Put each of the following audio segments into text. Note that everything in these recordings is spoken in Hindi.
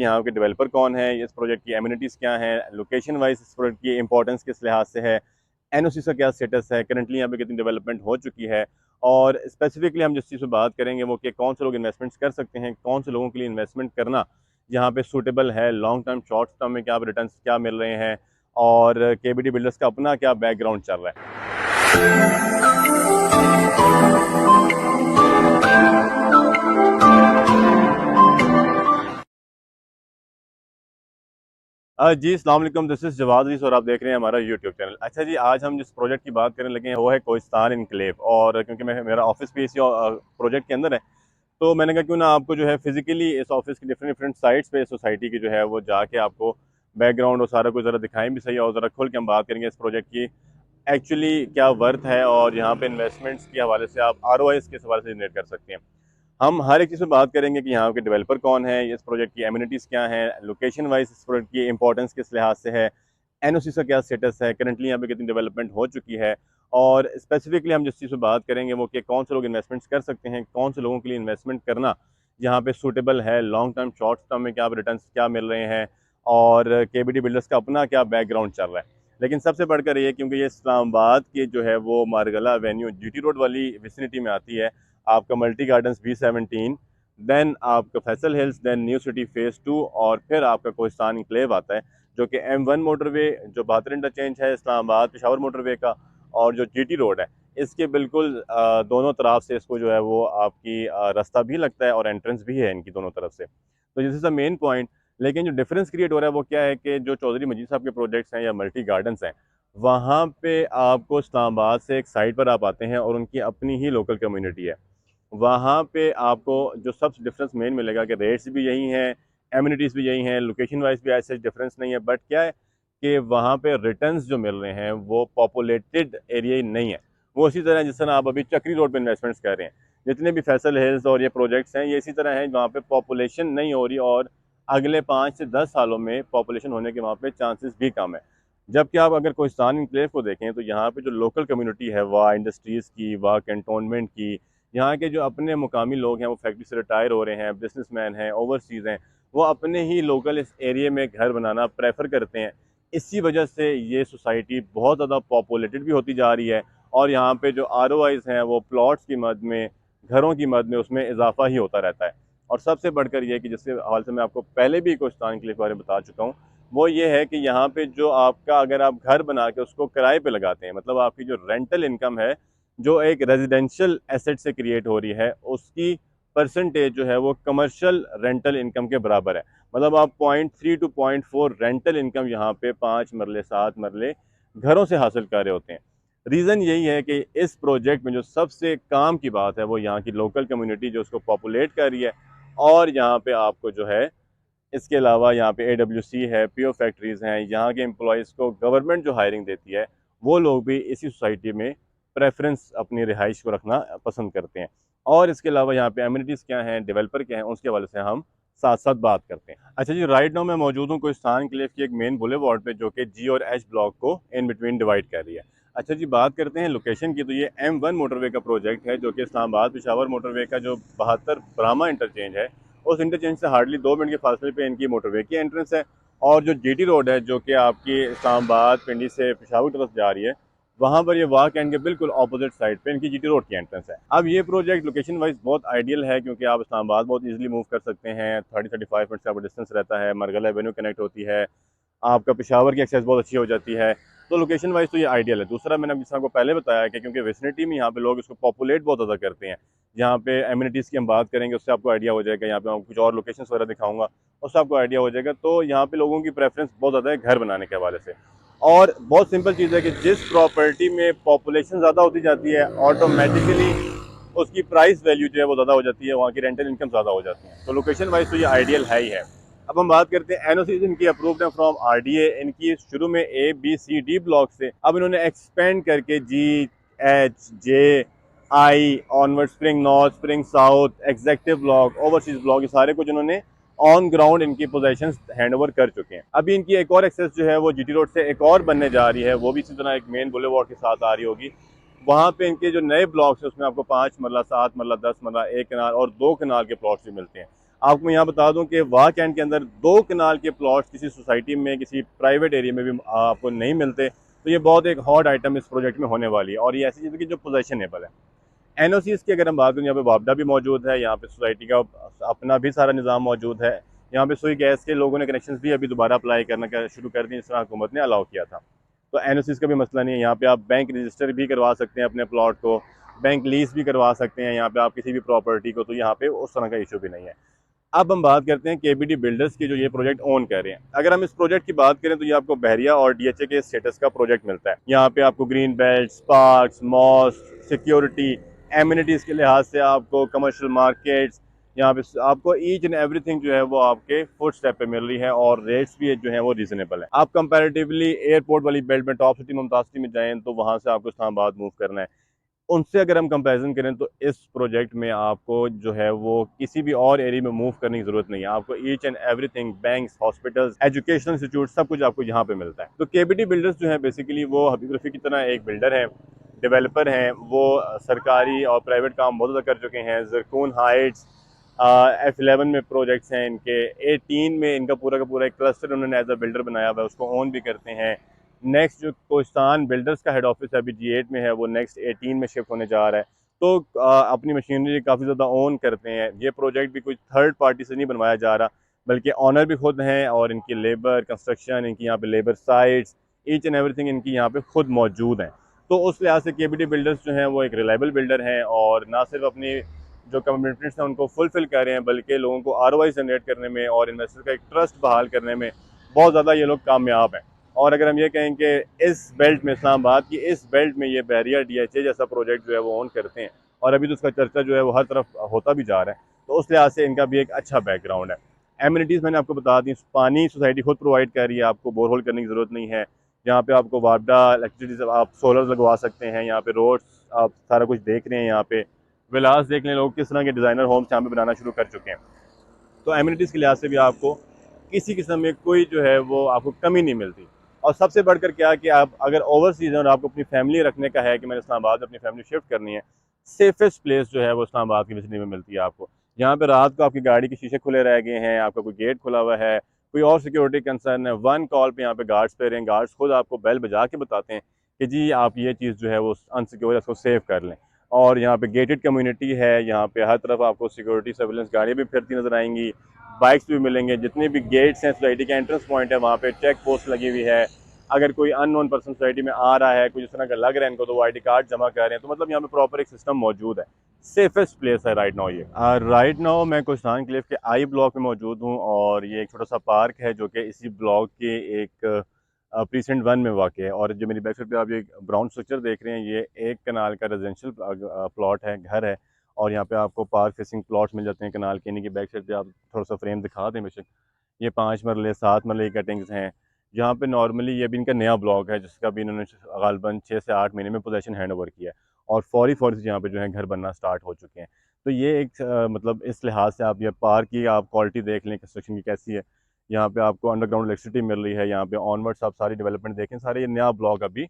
यहाँ के डेवलपर कौन है, इस प्रोजेक्ट की एमिनिटीज़ क्या हैं, लोकेशन वाइज इस प्रोजेक्ट की इंपॉर्टेंस किस लिहाज से है, एनओसी का क्या स्टेटस है, करंटली यहाँ पे कितनी डेवलपमेंट हो चुकी है, और स्पेसिफिकली हम जिस चीज़ पर बात करेंगे वो कि कौन से लोग इन्वेस्टमेंट्स कर सकते हैं, कौन से लोगों के लिए इन्वेस्टमेंट करना यहाँ पे सूटेबल है, लॉन्ग टर्म शॉर्ट टर्म में क्या रिटर्न क्या मिल रहे हैं, और केबीडी बिल्डर्स का अपना क्या बैकग्राउंड चल रहा है। जी अस्सलाम वालेकुम, दिस इज़ जवाद अजीज़ और आप देख रहे हैं हमारा यूट्यूब चैनल। अच्छा जी, आज हम जिस प्रोजेक्ट की बात करने लगे हैं वो है कोहिस्तान इनक्लेव, और क्योंकि मेरा ऑफिस भी इसी प्रोजेक्ट के अंदर है, तो मैंने कहा क्यों ना आपको जो है फिजिकली इस ऑफिस की डिफरेंट डिफरेंट साइट्स पे सोसाइटी की जो है वो जाके आपको बैकग्राउंड और सारा कुछ ज़रा दिखाएं भी सही, और ज़रा खुल के हम बात करेंगे इस प्रोजेक्ट की एक्चुअली क्या वर्थ है, और यहाँ पे इन्वेस्टमेंट्स के हवाले से आप आरओआई के हवाले से जनरेट कर सकते हैं। हम हर एक चीज़ पे बात करेंगे कि यहाँ के डेवलपर कौन है, इस प्रोजेक्ट की एमिनिटीज़ क्या हैं, लोकेशन वाइज इस प्रोजेक्ट की इंपॉर्टेंस किस लिहाज से है, एनओसी का क्या स्टेटस है, करंटली यहाँ पे कितनी डेवलपमेंट हो चुकी है, और स्पेसिफिकली हम जिस चीज़ पे बात करेंगे वो कि कौन से लोग इन्वेस्टमेंट्स कर सकते हैं, कौन से लोगों के लिए इन्वेस्टमेंट करना यहाँ पे सूटेबल है, लॉन्ग टर्म शॉर्ट टर्म में क्या रिटर्न क्या मिल रहे हैं, और केबीडी बिल्डर्स का अपना क्या बैकग्राउंड चल रहा है। लेकिन सबसे बढ़कर ये, क्योंकि ये इस्लामाबाद के जो है वो मारगला एवेन्यू जीटी रोड वाली विसिनिटी में आती है, आपका मल्टी गार्डन्स B17, देन आपका Faisal hills, then new city phase 2, और फिर आपका कोहिस्तान इनक्लेव आता है, जो कि M1 मोटरवे जो बहत्तर इंटरचेंज है इस्लामाबाद पेशावर मोटरवे का, और जो जीटी रोड है इसके बिल्कुल दोनों तरफ से इसको जो है वो आपकी रास्ता भी लगता है और एंट्रेंस भी है इनकी दोनों तरफ से। तो this is the main point. लेकिन जो डिफरेंस क्रिएट हो रहा है वो क्या है कि जो चौधरी मजीद साहब के प्रोजेक्ट्स हैं या मल्टी गार्डन्स हैं, वहाँ पे आपको इस्लामाबाद से एक साइड पर आप आते हैं और उनकी अपनी ही लोकल कम्युनिटी है। वहाँ पे आपको जो सबसे डिफरेंस मेन मिलेगा कि रेट्स भी यही हैं, एमिनिटीज़ भी यही हैं, लोकेशन वाइज भी ऐसे डिफरेंस नहीं है, बट क्या है कि वहाँ पे रिटर्न्स जो मिल रहे हैं वो पॉपुलेटेड एरिया ही नहीं है। वो इसी तरह जिस तरह आप अभी चक्री रोड पे इन्वेस्टमेंट्स कर रहे हैं, जितने भी फैसल हिल्स और ये प्रोजेक्ट्स हैं ये इसी तरह हैं, वहाँ पे पॉपुलेशन नहीं हो रही, और अगले 5 से 10 सालों में पॉपुलेशन होने के वहाँ पे चांसेस भी कम है। जबकि आप अगर कोहिस्तान इनक्लेव को देखें तो यहाँ पे जो लोकल कम्युनिटी है, वाह इंडस्ट्रीज़ की, वाह कैंटोनमेंट की, यहाँ के जो अपने मुकामी लोग हैं वो फैक्ट्री से रिटायर हो रहे हैं, बिजनेसमैन हैं, ओवरसीज़ हैं, वो अपने ही लोकल इस एरिया में घर बनाना प्रेफर करते हैं। इसी वजह से ये सोसाइटी बहुत ज़्यादा पॉपुलेटेड भी होती जा रही है, और यहाँ पे जो आरओआईज़ हैं वो प्लॉट्स की मद में, घरों की मद में उसमें इजाफा ही होता रहता है। और सबसे बढ़कर ये कि जिसके हवाले से मैं आपको पहले भी कोहिस्तान इनक्लेव के बारे में बता चुका हूँ, वो ये है कि यहाँ पे जो आपका अगर आप घर बना के उसको किराए पे लगाते हैं, मतलब आपकी जो रेंटल इनकम है जो एक रेजिडेंशियल एसेट से क्रिएट हो रही है, उसकी परसेंटेज जो है वो कमर्शियल रेंटल इनकम के बराबर है। मतलब आप 0.3 टू 0.4 रेंटल इनकम यहाँ पे 5 मरले 7 मरले घरों से हासिल कर रहे होते हैं। रीज़न यही है कि इस प्रोजेक्ट में जो सबसे काम की बात है वो यहाँ की लोकल कम्युनिटी जो उसको पॉपुलेट कर रही है, और यहाँ पे आपको जो है इसके अलावा यहाँ पे AWC है, पीओ फैक्ट्रीज़ हैं, यहाँ के एम्प्लॉयज़ को गवर्नमेंट जो हायरिंग देती है वो लोग भी इसी सोसाइटी में प्रेफरेंस अपनी रिहाइश को रखना पसंद करते हैं। और इसके अलावा यहाँ पे एमिनिटीज़ क्या हैं, डेवलपर क्या हैं, उसके हवाले से हम साथ साथ बात करते हैं। अच्छा जी, राइट नाउ मैं मौजूद हूँ कोहिस्तान इनक्लेव की एक मेन बुलेवार्ड पे, जो कि G और H ब्लॉक को इन बिटवीन डिवाइड कर रही है। अच्छा जी, बात करते हैं लोकेशन की, तो ये M1 मोटरवे का प्रोजेक्ट है, जो कि इस्लामाबाद पेशावर मोटरवे का जो 72 ब्राह्मा इंटरचेंज है, उस इंटरचेंज से हार्डली 2 मिनट के फासले पे इनकी मोटरवे की एंट्रेंस है। और जो जीटी रोड है जो कि आपकी इस्लामाबाद पिंडी से पेशावर की तरफ जा रही है, वहाँ पर ये वाह कैंट के बिल्कुल ऑपोजिट साइड पे इनकी जीटी रोड की एंट्रेंस है। अब ये प्रोजेक्ट लोकेशन वाइज बहुत आइडियल है, क्योंकि आप इस्लामाबाद बहुत इजीली मूव कर सकते हैं, 30-35 मिनट का डिस्टेंस रहता है, मरगला एवेन्यू कनेक्ट होती है, आपका पेशावर की एक्सेस बहुत अच्छी हो जाती है। तो लोकेशन वाइज तो ये आइडियल है। दूसरा, मैंने जिस आपको पहले बताया कि क्योंकि विसिनिटी में यहाँ पे लोग इसको पॉपुलेट बहुत ज़्यादा करते हैं, यहाँ पे एमिनिटीज़ की हम बात करेंगे उससे आपको आइडिया हो जाएगा, यहाँ पे मैं कुछ और लोकेशन वगैरह दिखाऊंगा उससे आपको आइडिया हो जाएगा। तो यहाँ पे लोगों की प्रेफरेंस बहुत ज़्यादा है घर बनाने के हवाले से। और बहुत सिंपल चीज़ है कि जिस प्रॉपर्टी में पॉपुलेशन ज़्यादा होती जाती है, ऑटोमेटिकली उसकी प्राइस वैल्यू जो है वो ज़्यादा हो जाती है, वहाँ की रेंटल इनकम ज़्यादा हो जाती है। तो लोकेशन वाइज तो ये आइडियल है ही है। अब हम बात करते हैं एनओसीज इनकी अप्रूव्ड है फ्रॉम आरडीए। इनकी शुरू में A B C D block से अब इन्होंने एक्सपेंड करके G H J I onward, spring north, spring south, executive block, overseas block, ये सारे कुछ इन्होंने ऑन ग्राउंड इनकी पोजीशंस हैंड ओवर कर चुके हैं। अभी इनकी एक और एक्सेस जो है वो जीटी रोड से एक और बनने जा रही है, वो भी इसी तरह एक मेन बुलेवार्ड के साथ आ रही होगी। वहाँ पे इनके जो नए ब्लॉक्स है उसमें आपको 5 मरला, 7 मरला, 10 मरला, 1 कनाल और 2 कनाल के प्लॉट्स भी मिलते हैं। आपको मैं यहाँ बता दूं कि वाह कैंट के अंदर 2 कनाल के प्लॉट्स किसी सोसाइटी में, किसी प्राइवेट एरिया में भी आपको नहीं मिलते। तो ये बहुत एक हॉट आइटम इस प्रोजेक्ट में होने वाली है, और ये ऐसी चीज़ है कि जो पोजेशनेबल है। एनओसीज की अगर हम बात करें, यहाँ पे वापडा भी मौजूद है, यहाँ पे सोसाइटी का अपना भी सारा निज़ाम मौजूद है। यहाँ पे सुई गैस के लोगों ने कनेक्शन भी अभी दोबारा अप्लाई करना शुरू कर दिए, जिस तरह हुकूमत ने अलाउ किया था। तो एनओसीज का भी मसला नहीं है। यहाँ पे आप बैंक रजिस्टर भी करवा सकते हैं अपने प्लॉट को, बैंक लीज भी करवा सकते हैं यहाँ पे आप किसी भी प्रॉपर्टी को, तो यहाँ पे उस तरह का इशू भी नहीं है। अब हम बात करते हैं केबीडी बिल्डर्स की, जो ये प्रोजेक्ट ओन कर रहे हैं। अगर हम इस प्रोजेक्ट की बात करें तो ये आपको बहरिया और डीएचए के स्टेटस का प्रोजेक्ट मिलता है। यहाँ पे आपको green belt, parks, malls, security, amenities के लिहाज से आपको कमर्शियल मार्केट्स, यहाँ पे आपको ईच एंड एवरीथिंग जो है वो आपके फुट स्टेप पे मिल रही है, और रेट्स भी जो है वो रीजनेबल है। आप कंपैरेटिवली एयरपोर्ट वाली बेल्ट में, टॉप सिटी मुमताज सिटी में जाएं तो वहाँ से आपको इस्लामाबाद मूव करना है। उनसे अगर हम कंपैरिजन करें तो इस प्रोजेक्ट में आपको जो है वो किसी भी और एरिया में मूव करने की ज़रूरत नहीं है। आपको each and everything, banks, hospitals, educational institute, सब कुछ आपको यहाँ पे मिलता है। तो केबीडी बिल्डर्स जो है बेसिकली वो हबीब रफ़ी की तरह एक बिल्डर है, डेवलपर हैं। वो सरकारी और प्राइवेट काम बहुत ज़्यादा कर चुके हैं। जरकून हाइट्स, F11 में प्रोजेक्ट्स हैं इनके, A3 में इनका पूरा का पूरा एक क्लस्टर उन्होंने एज अ बिल्डर बनाया हुआ है, उसको ओन भी करते हैं। नेक्स्ट जो कोस्तान बिल्डर्स का हेड ऑफिस अभी G8 में है, वो नेक्स्ट A3 में शिफ्ट होने जा रहा है। तो अपनी मशीनरी काफ़ी ज़्यादा ओन करते हैं। ये प्रोजेक्ट भी कोई थर्ड पार्टी से नहीं बनवाया जा रहा, बल्कि ऑनर भी खुद हैं, और इनकी लेबर, कंस्ट्रक्शन, इनकी यहाँ पे labour sites, each and everything इनकी यहाँ पे खुद मौजूद हैं। तो उस लिहाज से केबीडी बिल्डर्स जो हैं वो एक रिलायबल बिल्डर हैं, और ना सिर्फ अपनी जो कमिटमेंट्स हैं उनको फुलफिल कर रहे हैं, बल्कि लोगों को आरओआई जनरेट करने में और इन्वेस्टर का एक ट्रस्ट बहाल करने में बहुत ज़्यादा ये लोग कामयाब हैं। और अगर हम ये कहें कि इस बेल्ट में, इस्लामाबाद की इस बेल्ट में, ये बहरिया डीएचए जैसा प्रोजेक्ट जो है वो ओन करते हैं, और अभी तो उसका चर्चा जो है वो हर तरफ होता भी जा रहा है, तो उस लिहाज से इनका भी एक अच्छा बैकग्राउंड है। एमिनिटीज़ मैंने आपको बता दी, पानी सोसाइटी खुद प्रोवाइड कर रही है, आपको बोरहोल करने की ज़रूरत नहीं है। यहाँ पे आपको वापडा इलेक्ट्रिसिटी, आप सोलर लगवा सकते हैं। यहाँ पे रोड्स आप सारा कुछ देख रहे हैं, यहाँ पे विलास देख लें, लोग किस तरह के डिज़ाइनर होम्स यहाँ पे बनाना शुरू कर चुके हैं। तो एमिनिटीज़ के लिहाज से भी आपको किसी किस्म में कोई जो है वो आपको कमी नहीं मिलती। और सबसे बढ़कर क्या कि आप अगर ओवरसीज़ हैं और आपको अपनी फैमिली रखने का है कि मैंने इस्लामाबाद में अपनी फैमिली शिफ्ट करनी है, सेफेस्ट प्लेस जो है वो इस्लामाबाद की विसिटी में मिलती है आपको। यहाँ पे रात को आपकी गाड़ी के शीशे खुले रह गए हैं, आपका कोई गेट खुला हुआ है, कोई और सिक्योरिटी कंसर्न है, वन कॉल पे यहाँ पे गार्ड्स पे रहें, गार्ड्स खुद आपको बेल बजा के बताते हैं कि जी आप ये चीज़ जो है वो अनसिक्योर है, इसको सेव कर लें। और यहाँ पे गेटेड कम्युनिटी है, यहाँ पे हर तरफ आपको सिक्योरिटी सर्विलेंस गाड़ियाँ भी फिरती नजर आएंगी, बाइक्स भी मिलेंगे। जितने भी गेट्स हैं सोसाइटी के एंट्रेंस पॉइंट है, वहाँ पे चेक पोस्ट लगी हुई है। अगर कोई अननोन पर्सन सोसाइटी में आ रहा है, कुछ इस तरह का लग रहा है इनको, तो वो आईडी कार्ड जमा कर रहे हैं। तो मतलब यहाँ पे प्रॉपर एक सिस्टम मौजूद है। सेफेस्ट प्लेस है राइट नाउ ये। राइट नाउ मैं कोस्तान क्लिफ के आई ब्लॉक में मौजूद हूँ, और ये एक छोटा सा पार्क है जो कि इसी ब्लॉक के एक प्रीसेंट 1 में वाक़ है। और जो मेरी बैक साइड पे आप ये ब्राउन स्ट्रक्चर देख रहे हैं, ये 1 कनाल का रेजिडेंशियल प्लॉट है, घर है। और यहाँ पे आपको पार्क फेसिंग प्लॉट्स मिल जाते हैं कनाल के। इन्हीं की बैक साइड पे आप थोड़ा सा फ्रेम दिखा दें बेशक। ये 5 मरले 7 मरले की कटिंग्स हैं। जहाँ पे नॉर्मली ये भी इनका नया ब्लॉक है, जिसका भी इन्होंने गालबन 6 से 8 महीने में पोजेसन हैंड ओवर किया है, और फौरी फौरी से यहाँ पे जो है घर बनना स्टार्ट हो चुके हैं। तो ये एक मतलब इस लिहाज से आप ये पार्क की आप क्वालिटी देख लें, कंस्ट्रक्शन की कैसी है। यहाँ पे आपको अंडरग्राउंड इलेक्ट्रिसिटी मिल रही है। यहाँ पे ऑनवर्ड्स आप सारी डेवलपमेंट देखें, सारे ये नया ब्लॉक अभी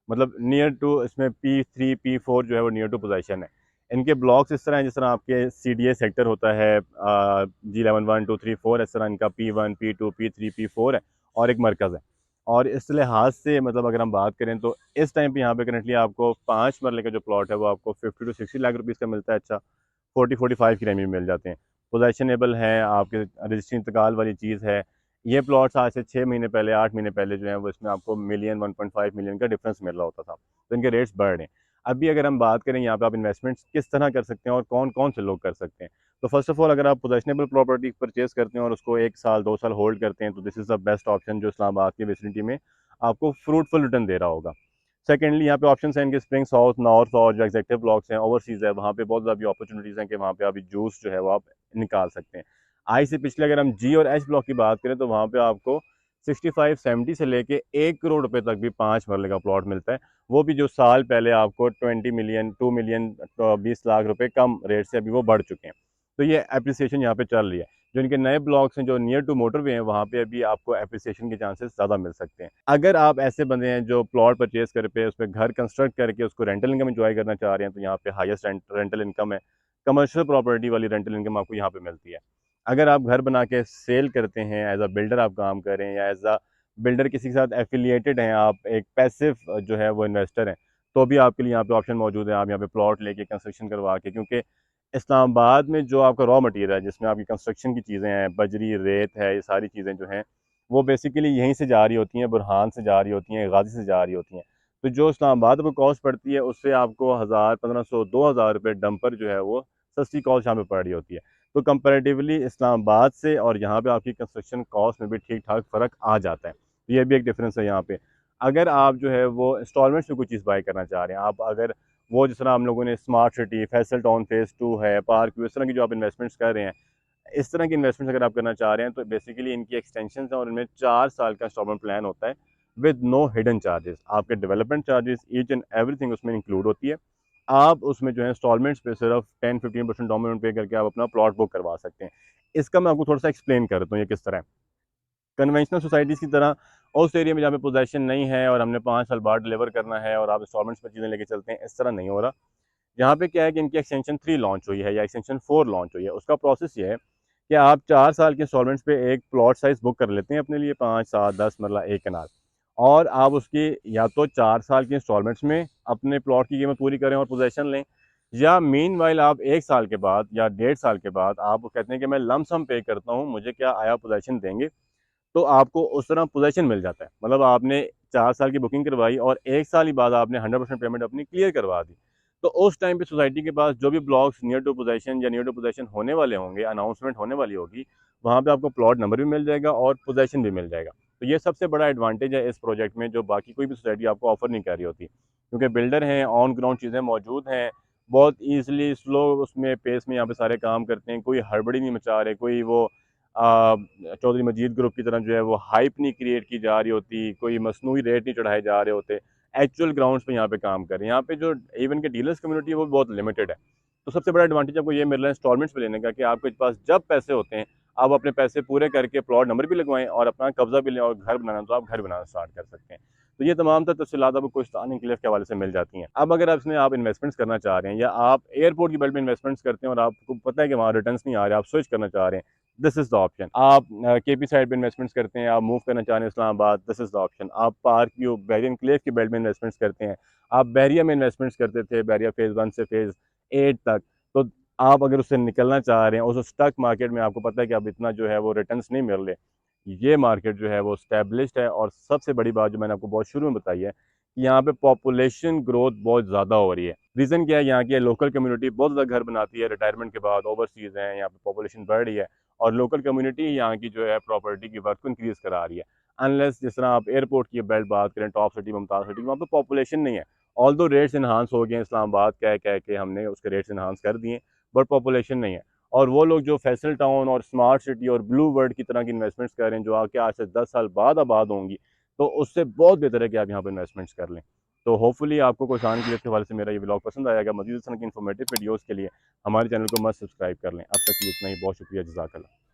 मतलब नियर टू, इसमें P3 P4 जो है वो नियर टू पोजेशन है। इनके ब्लॉक्स इस तरह हैं जिस तरह आपके CDA सेक्टर होता है, G11 1 2 3 4, इस तरह इनका P1 P2 P3 P4 है, और एक मरकज़ है। और इस लिहाज से मतलब अगर हम बात करें तो इस टाइम पे यहाँ पे करंटली आपको 5 मरले का जो प्लॉट है वो आपको 50 to 60 लाख रुपीज़ का मिलता है। अच्छा 40-45 की रेंज में मिल जाते हैं। पोजेशनेबल है, आपके रजिस्ट्री इंतकाल वाली चीज़ है। ये प्लॉट्स आज से 6 महीने पहले, 8 महीने पहले जो है वो, इसमें आपको मिलियन 1.5 मिलियन का डिफरेंस मिल रहा होता था। तो इनके रेट्स बढ़ रहे हैं। अभी अगर हम बात करें यहाँ पे आप इन्वेस्टमेंट्स किस तरह कर सकते हैं और कौन कौन से लोग कर सकते हैं, तो फर्स्ट ऑफ ऑल अगर आप पोजेशनेबल प्रॉपर्टी परचेज करते हैं और उसको 1 साल 2 साल होल्ड करते हैं, तो this is the best option जो इस्लामाबाद की विसिनिटी में आपको फ्रूटफुल रिटर्न दे रहा होगा। सेकेंडली यहाँ पे ऑप्शन हैं इनके स्प्रिंग साउथ, नॉर्थ, और जो एग्जेक्टिव ब्लॉक्स हैं, ओवरसीज़ है, वहाँ पे बहुत ज़्यादा अपॉर्चुनिटीज़ हैं कि वहाँ पे अभी जूस जो है वो आप निकाल सकते हैं। आई से पिछले अगर हम G और H ब्लॉक की बात करें तो वहाँ पे आपको 65-70 से लेके 1 करोड़ रुपए तक भी 5 मरले का प्लॉट मिलता है। वो भी जो साल पहले आपको 20 मिलियन 2 मिलियन 20 लाख रुपए कम रेट से अभी वो बढ़ चुके हैं। तो ये अप्रिसिएशन यहाँ पे चल रही है। जो इनके नए ब्लॉक्स हैं जो नियर टू मोटरवे हैं, वहाँ पे अभी आपको अप्रिसिएशन के चांसेस ज़्यादा मिल सकते हैं। अगर आप ऐसे बंदे हैं जो प्लॉट परचेज कर पे उस पर घर कंस्ट्रक्ट करके उसको रेंटल इनकम एंजॉय करना चाह रहे हैं, तो यहाँ पे हाईएस्ट रेंटल इनकम है। कमर्शियल प्रॉपर्टी वाली रेंटल इनकम आपको यहाँ पे मिलती है। अगर आप घर बना के सेल करते हैं, एज अ बिल्डर आप काम कर रहे हैं या एज अ बिल्डर किसी के साथ एफिलिएटेड हैं, आप एक पैसिव जो है वो इन्वेस्टर हैं, तो भी आपके लिए यहाँ पे ऑप्शन मौजूद है। आप यहाँ पे प्लॉट लेके कंस्ट्रक्शन करवा के, क्योंकि इस्लामाबाद में जो आपका रॉ मटेरियल है जिसमें आपकी कंस्ट्रक्शन की चीज़ें हैं, बजरी, रेत है, ये सारी चीज़ें जो हैं वो बेसिकली यहीं से जा रही होती हैं, बुरहान से जा रही होती हैं, गाज़ी से जा रही होती हैं। तो जो इस्लामाबाद को कॉस्ट पड़ती है उससे आपको 1000, 1500, 2000 रुपये डंपर जो है वो सस्ती कॉस्ट यहाँ पे पड़ रही होती है। तो कंपैरेटिवली इस्लामाबाद से और यहाँ पे आपकी कंस्ट्रक्शन कॉस्ट में भी ठीक ठाक फ़र्क आ जाता है। तो ये भी एक डिफरेंस है यहाँ पे। अगर आप जो है वो इंस्टॉलमेंट्स में कोई चीज़ बाय करना चाह रहे हैं, आप अगर वो जिस तरह हम लोगों ने smart city, Faisal town phase 2 है, पार्क व्यू, इस तरह की जो आप इन्वेस्टमेंट्स कर रहे हैं, इस तरह की इन्वेस्टमेंट्स अगर आप करना चाह रहे हैं तो बेसिकली इनकी एक्सटेंशन है और इनमें 4 साल का इंस्टॉलमेंट प्लान होता है विद नो हिडन चार्जेस। आपके development charges each and everything उसमें इंक्लूड होती है। आप उसमें जो है इंस्टॉलमेंट्स पे सिर्फ 10-15% डाउन पेमेंट पे करके आप अपना प्लॉट बुक करवा सकते हैं। इसका मैं आपको थोड़ा सा एक्सप्लेन कर देता हूँ ये किस तरह है। कन्वेंशनल सोसाइटीज़ की तरह उस एरिया में जहाँ पे पोजेसन नहीं है और हमने 5 साल बाद डिलीवर करना है और आप इंस्टॉलमेंट्स पर चीज़ें लेके चलते हैं, इस तरह नहीं हो रहा। यहाँ पे क्या है कि इनकी एक्सटेंशन 3 लॉन्च हुई है या एक्सटेंशन 4 लॉन्च हुई है। उसका प्रोसेस ये है कि आप 4 साल के इंस्टॉलमेंट्स पे एक प्लॉट साइज़ बुक कर लेते हैं अपने लिए, 5, 7, 10 मरला 1 कनाल, और आप उसकी या तो 4 साल के इंस्टॉलमेंट्स में अपने प्लॉट की कीमत पूरी करें और पोजेसन लें, या मीनवाइल आप 1 साल के बाद या 1.5 साल के बाद आप कहते हैं कि मैं लम सम पे करता हूँ, मुझे क्या आया पोजेसन देंगे, तो आपको उस तरह पोजेसन मिल जाता है। मतलब आपने 4 साल की बुकिंग करवाई और 1 साल ही बाद आपने 100% पेमेंट अपनी क्लियर करवा दी। तो उस टाइम पे सोसाइटी के पास जो भी ब्लॉक्स नियर टू पोजेसन या नियर टू पोजेसन होने वाले होंगे, अनाउंसमेंट होने वाली होगी, वहाँ पे आपको प्लॉट नंबर भी मिल जाएगा और पोजेसन भी मिल जाएगा। तो ये सबसे बड़ा एडवांटेज है इस प्रोजेक्ट में, जो बाकी कोई भी सोसाइटी आपको ऑफर नहीं कर रही होती। क्योंकि बिल्डर हैं, ऑन ग्राउंड चीज़ें मौजूद हैं, बहुत ईज़िली स्लो उसमें पेस में यहाँ पे सारे काम करते हैं, कोई हड़बड़ी नहीं मचा रहे, कोई वो चौधरी मजीद ग्रुप की तरह जो है वो हाइप नहीं क्रिएट की जा रही होती, कोई मसनूई रेट नहीं चढ़ाए जा रहे होते। एक्चुअल ग्राउंड्स पे यहाँ पे काम कर रहे हैं। यहाँ पे जो इवन के डीलर्स कम्युनिटी है वो बहुत लिमिटेड है। तो सबसे बड़ा एडवांटेज आपको ये मिल रहा है इंस्टॉलमेंट्स पे लेने का कि आपके पास जब पैसे होते हैं, आप अपने पैसे पूरे करके प्लॉट नंबर भी लगवाएँ और अपना कब्जा भी लें, और घर बनाना तो आप घर बनाना स्टार्ट कर सकते हैं। तो ये तमाम तर तफसीलात आपको कोस्टान एनक्लेव के हवाले से मिल जाती हैं। अब अगर आप इसमें आप इन्वेस्टमेंट्स करना चाह रहे हैं या आप एयरपोर्ट की बेल्ट में इन्वेस्टमेंट्स करते हैं और आपको पता है कि वहाँ रिटर्न्स नहीं आ रहे, आप स्विच करना चाह रहे हैं, दिस इज़ द ऑप्शन। आप केपी साइड पे इन्वेस्टमेंट्स करते हैं, आप मूव करना चाह रहे हैं Islamabad, this is the option. आप पार्क व्यू, बहरिया एनक्लेव की बेल्ट में इन्वेस्टमेंट्स करते हैं, आप बहरिया में इन्वेस्टमेंट्स करते थे, बहरिया फेज़ 1 से फेज़ 8 तक, तो आप अगर उससे निकलना चाह रहे हैं, उस स्टक मार्केट में आपको पता है कि अब इतना जो है वो रिटर्न्स नहीं मिल रहे, ये मार्केट जो है वो स्टैब्लिश्ड है। और सबसे बड़ी बात जो मैंने आपको बहुत शुरू में बताई है कि यहाँ पे पॉपुलेशन ग्रोथ बहुत ज़्यादा हो रही है। रीज़न क्या है, यहाँ की लोकल कम्युनिटी बहुत ज़्यादा घर बनाती है रिटायरमेंट के बाद, ओवरसीज़ हैं, यहाँ पे पॉपुलेशन बढ़ रही है और लोकल कम्युनिटी यहाँ की जो है प्रॉपर्टी की वर्थ को इंक्रीज़ करा रही है। अनलेस जिस तरह आप एयरपोर्ट की बेल्ट बात करें, टॉप सिटी, मुमताज़ सिटी, वहाँ पे पॉपुलेशन नहीं है। ऑल्दो रेट्स इन्हांस हो गए हैं, इस्लामाबाद कह के हमने उसके रेट्स इन्हांस कर दिए, बट पॉपुलेशन नहीं है। और वो लोग जो फैसल टाउन और स्मार्ट सिटी और ब्लू वर्ल्ड की तरह की इन्वेस्टमेंट्स कर रहे हैं, जो आके आज से 10 साल बाद आबाद होंगी, तो उससे बहुत बेहतर है कि आप यहाँ पर इन्वेस्टमेंट्स कर लें। तो होपफुली आपको कोशान की के हवाले से मेरा ये व्लॉग पसंद आएगा। मज़ीद इस तरह की इन्फॉर्मेटिव वीडियोज़ के लिए हमारे चैनल को मस्ट सब्सक्राइब कर लें। अब तक के लिए इतना ही, बहुत शुक्रिया, जज़ाकल्लाह।